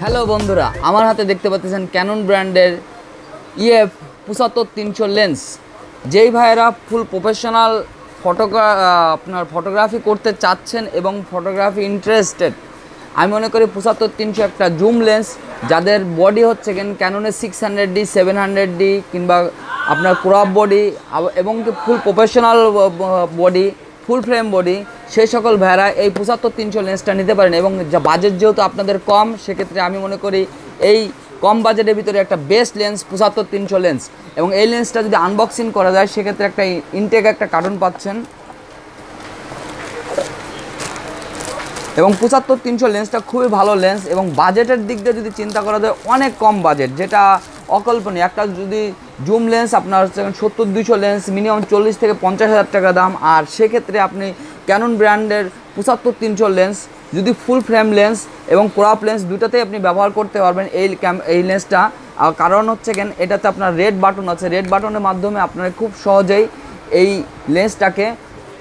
Hello বন্ধুরা, আমার হাতে দেখতে পাচ্ছেন ক্যানন ব্র্যান্ডের EF 75-300 লেন্স। যেই ভাইয়েরা ফুল প্রফেশনাল ফটোগ্রাফি করতে চাচ্ছেন এবং ফটোগ্রাফি ইন্টারেস্টেড, আমি মনে করি 75-300 একটা জুম লেন্স, যাদের বডি হচ্ছে ক্যাননের 600D 700D কিংবা আপনার ক্রপ বডি এবং ফুল প্রফেশনাল বডি, ফুল ফ্রেম বডি, সেই সকল ভাইরা এই 75-300 লেন্সটা নিতে পারেন। এবং যা বাজেট যেহেতু আপনাদের কম, সেক্ষেত্রে আমি মনে করি এই কম বাজেটের ভিতরে একটা বেস্ট লেন্স 75-300 লেন্স। এবং এই লেন্সটা যদি আনবক্সিং করা যায়, সেক্ষেত্রে একটা ইনটেক একটা কার্টুন পাচ্ছেন। এবং 75-300 লেন্সটা খুবই ভালো লেন্স, এবং বাজেটের দিক দিয়ে যদি চিন্তা করা যায় অনেক কম বাজেট, যেটা অকল্পনীয়। একটা যদি জুম লেন্স আপনার 70-200 লেন্স মিনিমাম 40 থেকে 50,000 টাকা দাম। আর সেক্ষেত্রে আপনি ক্যানন ব্র্যান্ডের 75-300 লেন্স যদি ফুল ফ্রেম লেন্স এবং ক্রপ লেন্স দুটাতেই আপনি ব্যবহার করতে পারবেন এই লেন্সটা। কারণ হচ্ছে এটাতে আপনার রেড বাটন আছে, রেড বাটনের মাধ্যমে আপনারা খুব সহজেই এই লেন্সটাকে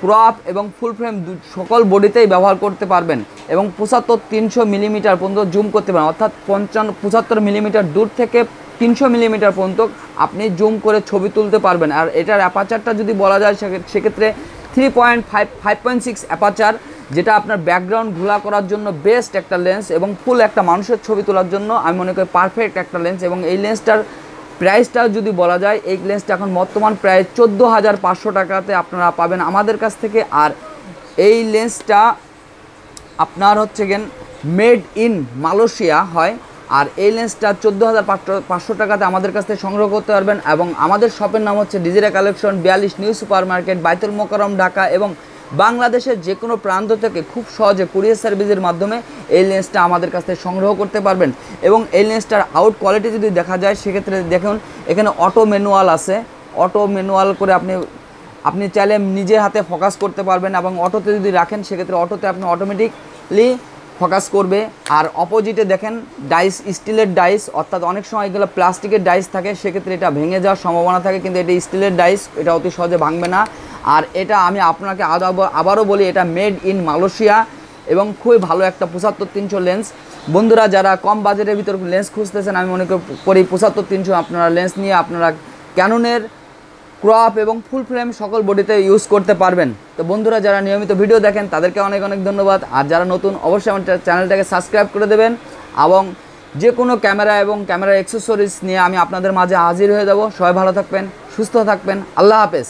ক্রপ এবং ফুল ফ্রেম সকল বডিতেই ব্যবহার করতে পারবেন। এবং 75-300 মিলিমিটার পর্যন্ত জুম করতে পারেন, অর্থাৎ 75 মিলিমিটার দূর থেকে 300 মিলিমিটার পর্যন্ত আপনি জুম করে ছবি তুলতে পারবেন। আর এটার অ্যাপাচারটা যদি বলা যায়, সেক্ষেত্রে 5.6 অ্যাপাচার, যেটা আপনার ব্যাকগ্রাউন্ড ঘোলা করার জন্য বেস্ট একটা লেন্স, এবং ফুল একটা মানুষের ছবি তোলার জন্য আমি মনে করি পারফেক্ট একটা লেন্স। এবং এই লেন্সটার প্রাইসটা যদি বলা যায়, এই লেন্সটা এখন বর্তমান প্রায় 14,500 টাকাতে আপনারা পাবেন আমাদের কাছ থেকে। আর এই লেন্সটা আপনার হচ্ছে মেড ইন মালয়েশিয়া হয়। আর এই লেন্সটা 14,500 টাকাতে আমাদের কাছ থেকে সংগ্রহ করতে পারবেন। এবং আমাদের শপের নাম হচ্ছে ডিজিরা কালেকশন, 42 নিউ সুপার মার্কেট, বাইতুল মোকাররম, ঢাকা। এবং বাংলাদেশের যে কোনো প্রান্ত থেকে খুব সহজে কুরিয়ার সার্ভিসের মাধ্যমে এই লেন্সটা আমাদের কাছ থেকে সংগ্রহ করতে পারবেন। এবং এই লেন্সটার আউট কোয়ালিটি যদি দেখা যায়, সেক্ষেত্রে দেখুন এখানে অটো ম্যানুয়াল আছে। অটো ম্যানুয়াল করে আপনি চাইলে নিজের হাতে ফোকাস করতে পারবেন, এবং অটোতে যদি রাখেন, সেক্ষেত্রে অটোতে আপনি অটোমেটিকলি ফোকাস করবে। আর অপোজিটে দেখেন ডাইস, স্টিলের ডাইস, অর্থাৎ অনেক সময় এগুলো প্লাস্টিকের ডাইস থাকে, সেক্ষেত্রে এটা ভেঙে যাওয়ার সম্ভাবনা থাকে, কিন্তু এটা স্টিলের ডাইস, এটা অতি সহজে ভাঙবে না। আর এটা আমি আপনাকে আবারও বলি, এটা মেড ইন মালয়েশিয়া এবং খুবই ভালো একটা 75-300 লেন্স। বন্ধুরা, যারা কম বাজেটের ভিতর লেন্স খুঁজতেছেন, আমি মনে করি 75-300 আপনারা লেন্স নিয়ে আপনারা ক্যাননের ক্রপ এবং ফুল ফ্রেম সকল বডিতে ইউজ করতে পারবেন। তো বন্ধুরা, যারা নিয়মিত ভিডিও দেখেন তাদেরকে অনেক অনেক ধন্যবাদ। আর যারা নতুন, অবশ্যই আমার চ্যানেলটাকে সাবস্ক্রাইব করে দেবেন। এবং যে কোনো ক্যামেরা এবং ক্যামেরার অ্যাক্সেসরিজ নিয়ে আমি আপনাদের মাঝে হাজির হয়ে যাব। সবাই ভালো থাকবেন, সুস্থ থাকবেন। আল্লাহ হাফেজ।